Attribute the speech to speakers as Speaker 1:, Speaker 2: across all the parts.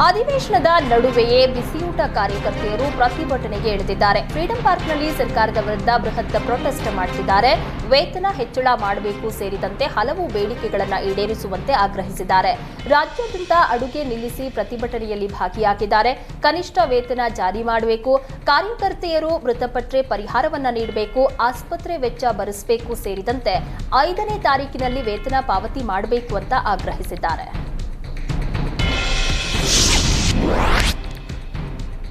Speaker 1: ಅಧಿವೇಶನದ ನಡುವೆಯೇ ಬಿಸಿಯೂಟ ಕಾರ್ಯಕರ್ತೆಯರು ಪ್ರತಿಭಟನೆಗೆ ಇಳಿದಿದ್ದಾರೆ. ಫ್ರೀಡಂ ಪಾರ್ಕ್ನಲ್ಲಿ ಸರ್ಕಾರದ ವಿರುದ್ಧ ಬೃಹತ್ ಪ್ರೊಟೆಸ್ಟ್ ಮಾಡುತ್ತಿದ್ದಾರೆ. ವೇತನ ಹೆಚ್ಚಳ ಮಾಡಬೇಕು ಸೇರಿದಂತೆ ಹಲವು ಬೇಡಿಕೆಗಳನ್ನು ಈಡೇರಿಸುವಂತೆ ಆಗ್ರಹಿಸಿದ್ದಾರೆ. ರಾಜ್ಯಾದ್ಯಂತ ಅಡುಗೆ ನಿಲ್ಲಿಸಿ ಪ್ರತಿಭಟನೆಯಲ್ಲಿ ಭಾಗಿಯಾಗಿದ್ದಾರೆ. ಕನಿಷ್ಠ ವೇತನ ಜಾರಿ ಮಾಡಬೇಕು, ಕಾರ್ಯಕರ್ತೆಯರು ಮೃತಪಟ್ಟರೆ ಪರಿಹಾರವನ್ನ ನೀಡಬೇಕು, ಆಸ್ಪತ್ರೆ ವೆಚ್ಚ ಭರಿಸಬೇಕು ಸೇರಿದಂತೆ 5ನೇ ತಾರೀಕಿನಲ್ಲಿ ವೇತನ ಪಾವತಿ ಮಾಡಬೇಕು ಅಂತ ಆಗ್ರಹಿಸಿದ್ದಾರೆ.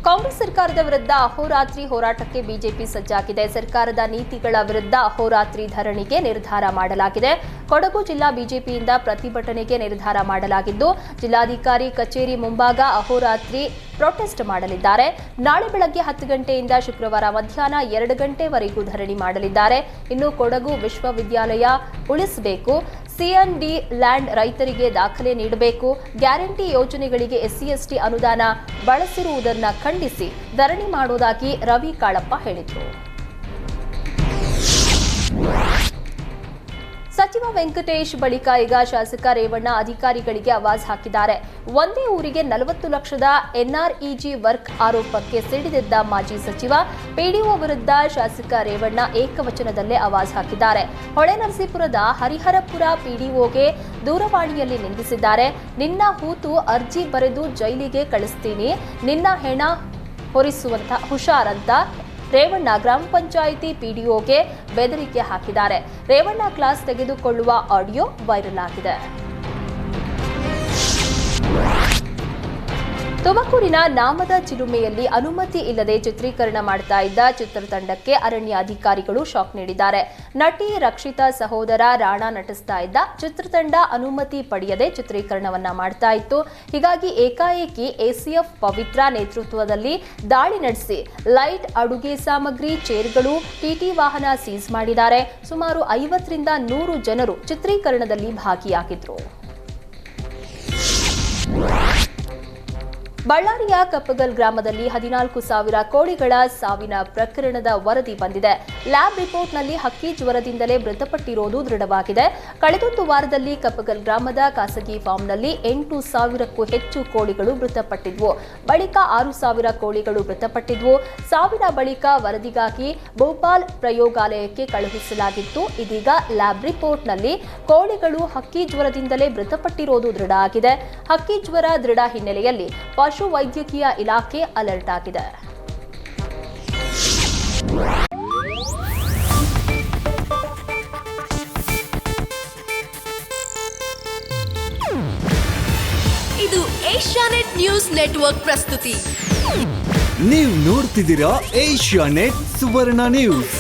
Speaker 1: ಕಾಂಗ್ರೆಸ್ ಸರ್ಕಾರದ ವಿರುದ್ಧ ಅಹೋರಾತ್ರಿ ಹೋರಾಟಕ್ಕೆ ಬಿಜೆಪಿ ಸಜ್ಜಾಗಿದೆ. ಸರ್ಕಾರದ ನೀತಿಗಳ ವಿರುದ್ಧ ಅಹೋರಾತ್ರಿ ಧರಣಿಗೆ ನಿರ್ಧಾರ ಮಾಡಲಾಗಿದೆ. ಕೊಡಗು ಜಿಲ್ಲಾ ಬಿಜೆಪಿಯಿಂದ ಪ್ರತಿಭಟನೆಗೆ ನಿರ್ಧಾರ ಮಾಡಲಾಗಿದ್ದು, ಜಿಲ್ಲಾಧಿಕಾರಿ ಕಚೇರಿ ಮುಂಭಾಗ ಅಹೋರಾತ್ರಿ ಪ್ರೊಟೆಸ್ಟ್ ಮಾಡಲಿದ್ದಾರೆ. ನಾಳೆ ಬೆಳಗ್ಗೆ 10 ಗಂಟೆಯಿಂದ ಶುಕ್ರವಾರ ಮಧ್ಯಾಹ್ನ 2 ಗಂಟೆವರೆಗೂ ಧರಣಿ ಮಾಡಲಿದ್ದಾರೆ. ಇನ್ನು ಕೊಡಗು ವಿಶ್ವವಿದ್ಯಾಲಯ ಉಳಿಸಬೇಕು, ಸಿಎನ್ಡಿ ಲ್ಯಾಂಡ್ ರೈತರಿಗೆ ದಾಖಲೆ ನೀಡಬೇಕು, ಗ್ಯಾರಂಟಿ ಯೋಜನೆಗಳಿಗೆ ಎಸ್ಸಿ ಎಸ್ಟಿ ಅನುದಾನ ಬಳಸಿರುವುದನ್ನು ಖಂಡಿಸಿ ಧರಣಿ ಮಾಡುವುದಾಗಿ ರವಿ ಕಾಳಪ್ಪ ಹೇಳಿದರು. ಸಚಿವ ವೆಂಕಟೇಶ್ ಬಳಿಕ ಈಗ ಶಾಸಕ ರೇವಣ್ಣ ಅಧಿಕಾರಿಗಳಿಗೆ ಆವಾಜ್ ಹಾಕಿದ್ದಾರೆ. ಒಂದೇ ಊರಿಗೆ 40 ಲಕ್ಷದ ಎನ್ಆರ್ಇಜಿ ವರ್ಕ್ ಆರೋಪಕ್ಕೆ ಸಿಡಿದಿದ್ದ ಮಾಜಿ ಸಚಿವ ಪಿಡಿಒ ವಿರುದ್ಧ ಶಾಸಕ ರೇವಣ್ಣ ಏಕವಚನದಲ್ಲೇ ಆವಾಜ್ ಹಾಕಿದ್ದಾರೆ. ಹೊಳೆನರಸೀಪುರದ ಹರಿಹರಪುರ ಪಿಡಿಒಗೆ ದೂರವಾಣಿಯಲ್ಲಿ ನಿಂದಿಸಿದ್ದಾರೆ. ನಿನ್ನ ಹೂತು ಅರ್ಜಿ ಬರೆದು ಜೈಲಿಗೆ ಕಳಿಸ್ತೀನಿ, ನಿನ್ನ ಹೆಣ ಹೊರಿಸುವಂತ ಹುಷಾರಂತ ರೇವಣ್ಣ ಗ್ರಾಮ ಪಂಚಾಯಿತಿ ಪಿಡಿಒಗೆ ಬೆದರಿಕೆ ಹಾಕಿದ್ದಾರೆ. ರೇವಣ್ಣ ಕ್ಲಾಸ್ ತೆಗೆದುಕೊಳ್ಳುವ ಆಡಿಯೋ ವೈರಲ್ ಆಗಿದೆ. ತುಮಕೂರಿನ ನಾಮದ ಚಿಲುಮೆಯಲ್ಲಿ ಅನುಮತಿ ಇಲ್ಲದೆ ಚಿತ್ರೀಕರಣ ಮಾಡ್ತಾ ಇದ್ದ ಚಿತ್ರತಂಡಕ್ಕೆ ಅರಣ್ಯ ಅಧಿಕಾರಿಗಳು ಶಾಕ್ ನೀಡಿದ್ದಾರೆ. ನಟಿ ರಕ್ಷಿತಾ ಸಹೋದರ ರಾಣಾ ನಟಿಸ್ತಾ ಇದ್ದ ಚಿತ್ರತಂಡ ಅನುಮತಿ ಪಡೆಯದೆ ಚಿತ್ರೀಕರಣವನ್ನ ಮಾಡ್ತಾ ಇತ್ತು. ಹೀಗಾಗಿ ಏಕಾಏಕಿ ಎಸಿಎಫ್ ಪವಿತ್ರ ನೇತೃತ್ವದಲ್ಲಿ ದಾಳಿ ನಡೆಸಿ ಲೈಟ್, ಅಡುಗೆ ಸಾಮಗ್ರಿ, ಚೇರ್ಗಳು, ಟಿಟಿ ವಾಹನ ಸೀಸ್ ಮಾಡಿದ್ದಾರೆ. ಸುಮಾರು 50ರಿಂದ 100 ಜನರು ಚಿತ್ರೀಕರಣದಲ್ಲಿ ಭಾಗಿಯಾಗಿದ್ರು. ಬಳ್ಳಾರಿಯ ಕಪ್ಪಗಲ್ ಗ್ರಾಮದಲ್ಲಿ 14,000 ಕೋಳಿಗಳ ಸಾವಿನ ಪ್ರಕರಣದ ವರದಿ ಬಂದಿದೆ. ಲ್ಯಾಬ್ ರಿಪೋರ್ಟ್ನಲ್ಲಿ ಹಕ್ಕಿ ಜ್ವರದಿಂದಲೇ ಮೃತಪಟ್ಟಿರೋದು ದೃಢವಾಗಿದೆ. ಕಳೆದೊಂದು ವಾರದಲ್ಲಿ ಕಪ್ಪಗಲ್ ಗ್ರಾಮದ ಖಾಸಗಿ ಫಾರ್ಮ್ನಲ್ಲಿ 8,000ಕ್ಕೂ ಹೆಚ್ಚು ಕೋಳಿಗಳು ಮೃತಪಟ್ಟಿದ್ವು. ಬಳಿಕ 6,000 ಕೋಳಿಗಳು ಮೃತಪಟ್ಟಿದ್ವು. ಸಾವಿನ ಬಳಿಕ ವರದಿಗಾಗಿ ಭೋಪಾಲ್ ಪ್ರಯೋಗಾಲಯಕ್ಕೆ ಕಳುಹಿಸಲಾಗಿತ್ತು. ಇದೀಗ ಲ್ಯಾಬ್ ರಿಪೋರ್ಟ್ನಲ್ಲಿ ಕೋಳಿಗಳು ಹಕ್ಕಿ ಜ್ವರದಿಂದಲೇ ಮೃತಪಟ್ಟಿರೋದು ದೃಢ ಆಗಿದೆ. ಹಕ್ಕಿ ಜ್ವರ ದೃಢ ಹಿನ್ನೆಲೆಯಲ್ಲಿ ಪಶು ವೈದ್ಯಕೀಯ ಇಲಾಖೆ ಅಲರ್ಟ್ ಆಗಿದೆ.
Speaker 2: ಇದು ಏಷ್ಯಾನೆಟ್ ನ್ಯೂಸ್ ನೆಟ್ವರ್ಕ್ ಪ್ರಸ್ತುತಿ.
Speaker 3: ನೀವು ನೋಡ್ತಿದ್ದೀರಾ ಏಷ್ಯಾನೆಟ್ ಸುವರ್ಣ ನ್ಯೂಸ್.